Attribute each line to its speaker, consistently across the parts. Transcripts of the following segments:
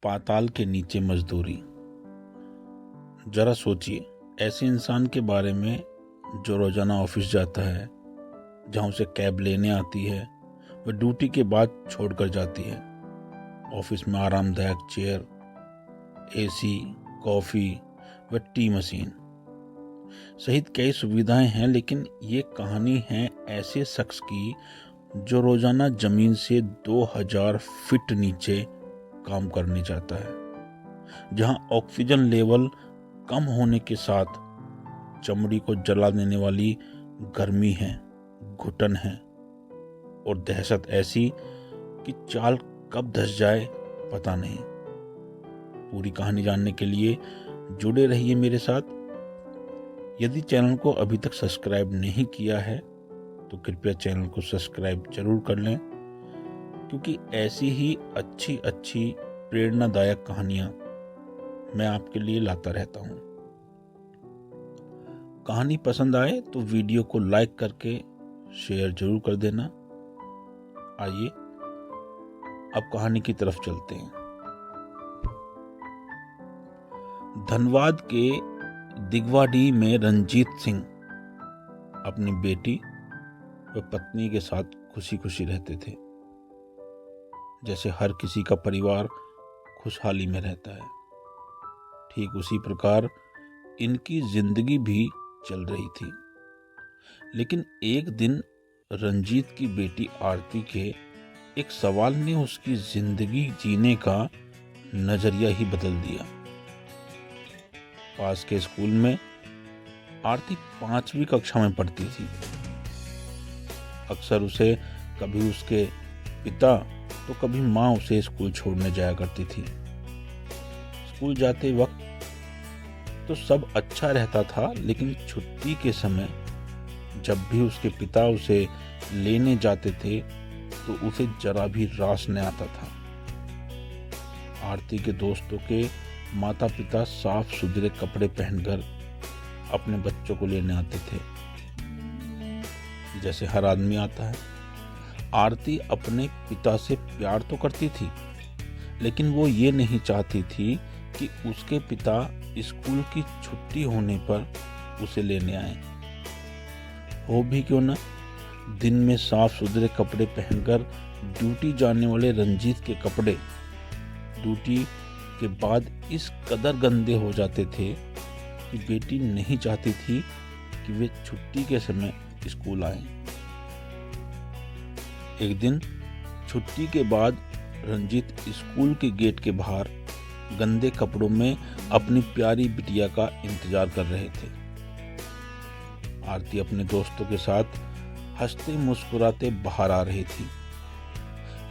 Speaker 1: पाताल के नीचे मजदूरी। जरा सोचिए, ऐसे इंसान के बारे में जो रोजाना ऑफिस जाता है, जहां उसे कैब लेने आती है, वह ड्यूटी के बाद छोड़कर जाती है। ऑफिस में आरामदायक चेयर, एसी, कॉफी व टी मशीन सहित कई सुविधाएं हैं, लेकिन ये कहानी है ऐसे शख्स की जो रोजाना जमीन से 2000 फीट नीचे काम करने जाता है, जहां ऑक्सीजन लेवल कम होने के साथ चमड़ी को जला देने वाली गर्मी है, घुटन है और दहशत ऐसी कि चाल कब धस जाए पता नहीं। पूरी कहानी जानने के लिए जुड़े रहिए मेरे साथ। यदि चैनल को अभी तक सब्सक्राइब नहीं किया है तो कृपया चैनल को सब्सक्राइब जरूर कर लें, क्योंकि ऐसी ही अच्छी प्रेरणादायक कहानियां मैं आपके लिए लाता रहता हूं। कहानी पसंद आए तो वीडियो को लाइक करके शेयर जरूर कर देना। आइए अब कहानी की तरफ चलते हैं। धनबाद के दिगवाडी में रंजीत सिंह अपनी बेटी व पत्नी के साथ खुशी खुशी रहते थे, जैसे हर किसी का परिवार खुशहाली में रहता है। ठीक उसी प्रकार इनकी जिंदगी भी चल रही थी। लेकिन एक दिन रंजीत की बेटी आरती के एक सवाल ने उसकी जिंदगी जीने का नजरिया ही बदल दिया। पास के स्कूल में आरती 5वीं कक्षा में पढ़ती थी। अक्सर उसे कभी उसके पिता तो कभी माँ उसे स्कूल छोड़ने जाया करती थी। स्कूल जाते वक्त तो सब अच्छा रहता था, लेकिन छुट्टी के समय जब भी उसके पिता उसे लेने जाते थे तो उसे जरा भी रास न आता था। आरती के दोस्तों के माता पिता साफ सुथरे कपड़े पहनकर अपने बच्चों को लेने आते थे, जैसे हर आदमी आता है। आरती अपने पिता से प्यार तो करती थी, लेकिन वो ये नहीं चाहती थी कि उसके पिता स्कूल की छुट्टी होने पर उसे लेने आए। हो भी क्यों ना, दिन में साफ सुथरे कपड़े पहनकर ड्यूटी जाने वाले रंजीत के कपड़े ड्यूटी के बाद इस कदर गंदे हो जाते थे कि बेटी नहीं चाहती थी कि वे छुट्टी के समय स्कूल आए। एक दिन छुट्टी के बाद रंजीत स्कूल के गेट के बाहर गंदे कपड़ों में अपनी प्यारी बिटिया का इंतजार कर रहे थे। आरती अपने दोस्तों के साथ हंसते मुस्कुराते बाहर आ रही थी,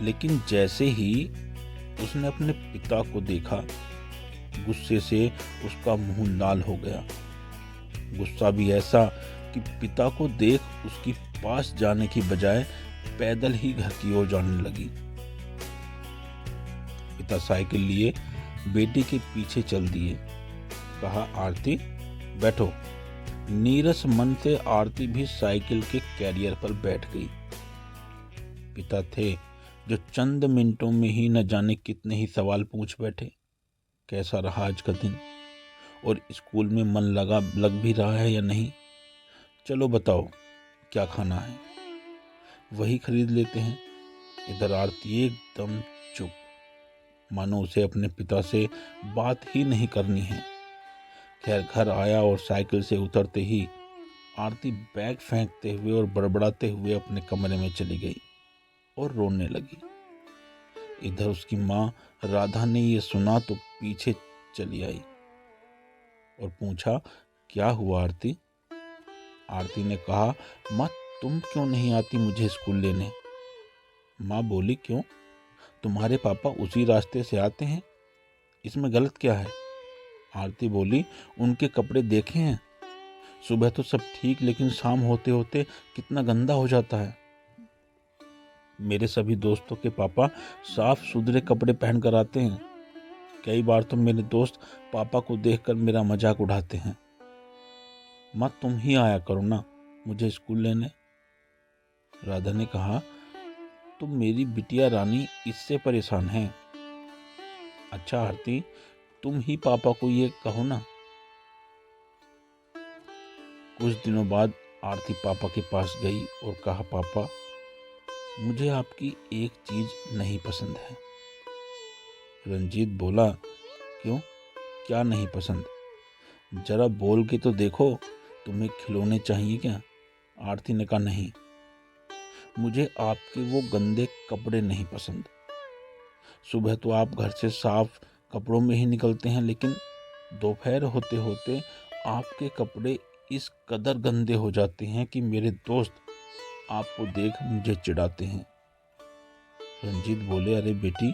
Speaker 1: लेकिन जैसे ही उसने अपने पिता को देखा, गुस्से से उसका मुंह लाल हो गया। गुस्सा भी ऐसा कि पिता को देख उसकी पास जाने की बजाय पैदल ही घर की ओर जाने लगी। पिता साइकिल लिए बेटी के पीछे चल दिए। कहा, आरती बैठो। नीरस मन से आरती भी साइकिल के कैरियर पर बैठ गई। पिता थे जो चंद मिनटों में ही न जाने कितने ही सवाल पूछ बैठे। कैसा रहा आज का दिन, और स्कूल में मन लग भी रहा है या नहीं? चलो बताओ क्या खाना है, वही खरीद लेते हैं। इधर आरती एकदम चुप, मानो उसे अपने पिता से बात ही नहीं करनी है। खैर, घर आया और साइकिल से उतरते ही आरती बैग फेंकते हुए और बड़बड़ाते हुए अपने कमरे में चली गई और रोने लगी। इधर उसकी माँ राधा ने ये सुना तो पीछे चली आई और पूछा, क्या हुआ आरती? आरती ने कहा, माँ तुम क्यों नहीं आती मुझे स्कूल लेने? माँ बोली, क्यों? तुम्हारे पापा उसी रास्ते से आते हैं, इसमें गलत क्या है? आरती बोली, उनके कपड़े देखे हैं? सुबह तो सब ठीक, लेकिन शाम होते होते कितना गंदा हो जाता है। मेरे सभी दोस्तों के पापा साफ सुथरे कपड़े पहन कर आते हैं। कई बार तो मेरे दोस्त पापा को देखकर मेरा मजाक उड़ाते हैं। माँ तुम ही आया करो ना मुझे स्कूल लेने। राधा ने कहा, तो मेरी बिटिया रानी इससे परेशान है। अच्छा आरती, तुम ही पापा को ये कहो ना। कुछ दिनों बाद आरती पापा के पास गई और कहा, पापा मुझे आपकी एक चीज नहीं पसंद है। रंजीत बोला, क्यों, क्या नहीं पसंद? जरा बोल के तो देखो, तुम्हें खिलौने चाहिए क्या? आरती ने कहा, नहीं, मुझे आपके वो गंदे कपड़े नहीं पसंद। सुबह तो आप घर से साफ कपड़ों में ही निकलते हैं, लेकिन दोपहर होते होते आपके कपड़े इस कदर गंदे हो जाते हैं कि मेरे दोस्त आपको देख मुझे चिढ़ाते हैं। रंजीत बोले, अरे बेटी,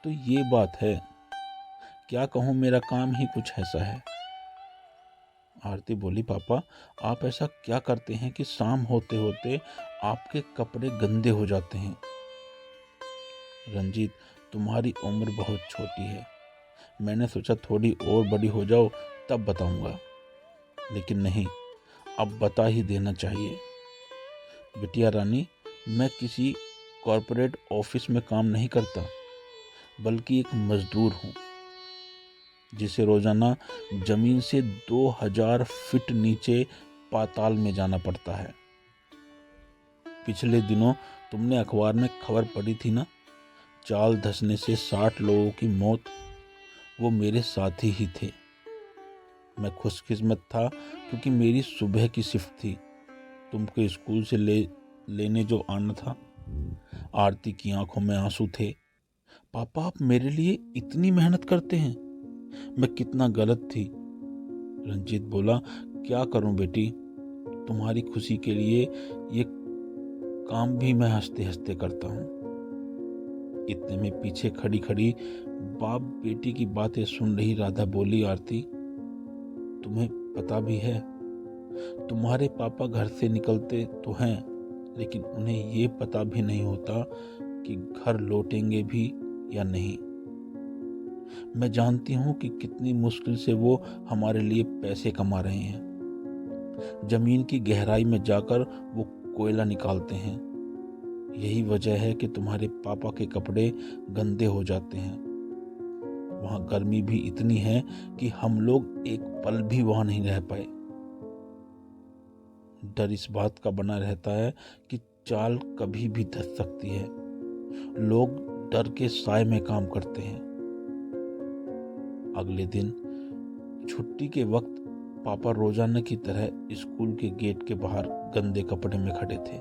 Speaker 1: तो ये बात है, क्या कहूँ, मेरा काम ही कुछ ऐसा है। आरती बोली, पापा आप ऐसा क्या करते हैं कि शाम होते होते आपके कपड़े गंदे हो जाते हैं? रंजीत, तुम्हारी उम्र बहुत छोटी है, मैंने सोचा थोड़ी और बड़ी हो जाओ तब बताऊंगा, लेकिन नहीं, अब बता ही देना चाहिए। बिटिया रानी, मैं किसी कॉरपोरेट ऑफिस में काम नहीं करता, बल्कि एक मजदूर हूँ जिसे रोजाना जमीन से 2000 फीट नीचे पाताल में जाना पड़ता है। पिछले दिनों तुमने अखबार में खबर पढ़ी थी ना, चाल धंसने से 60 लोगों की मौत। वो मेरे साथी ही थे। मैं खुशकिस्मत था क्योंकि मेरी सुबह की शिफ्ट थी। तुमको स्कूल से लेने जो आना था। आरती की आंखों में आंसू थे। पापा आप मेरे लिए इतनी मेहनत करते हैं, मैं कितना गलत थी। रंजीत बोला, क्या करूं बेटी, तुम्हारी खुशी के लिए ये काम भी मैं हंसते हंसते करता हूँ। इतने में पीछे खड़ी खड़ी बाप बेटी की बातें सुन रही राधा बोली, आरती तुम्हें पता भी है, तुम्हारे पापा घर से निकलते तो हैं, लेकिन उन्हें ये पता भी नहीं होता कि घर लौटेंगे भी या नहीं। मैं जानती हूँ कि कितनी मुश्किल से वो हमारे लिए पैसे कमा रहे हैं। जमीन की गहराई में जाकर वो कोयला निकालते हैं। यही वजह है कि तुम्हारे पापा के कपड़े गंदे हो जाते हैं। वहां गर्मी भी इतनी है कि हम लोग एक पल भी वहां नहीं रह पाए। डर इस बात का बना रहता है कि चाल कभी भी धंस सकती है। लोग डर के साए में काम करते हैं। अगले दिन छुट्टी के वक्त पापा रोजाना की तरह स्कूल के गेट के बाहर गंदे कपड़े में खड़े थे,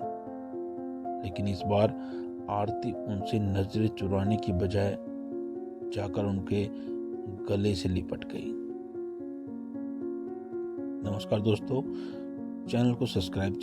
Speaker 1: लेकिन इस बार आरती उनसे नजरें चुराने की बजाय जाकर उनके गले से लिपट गई। नमस्कार दोस्तों, चैनल को सब्सक्राइब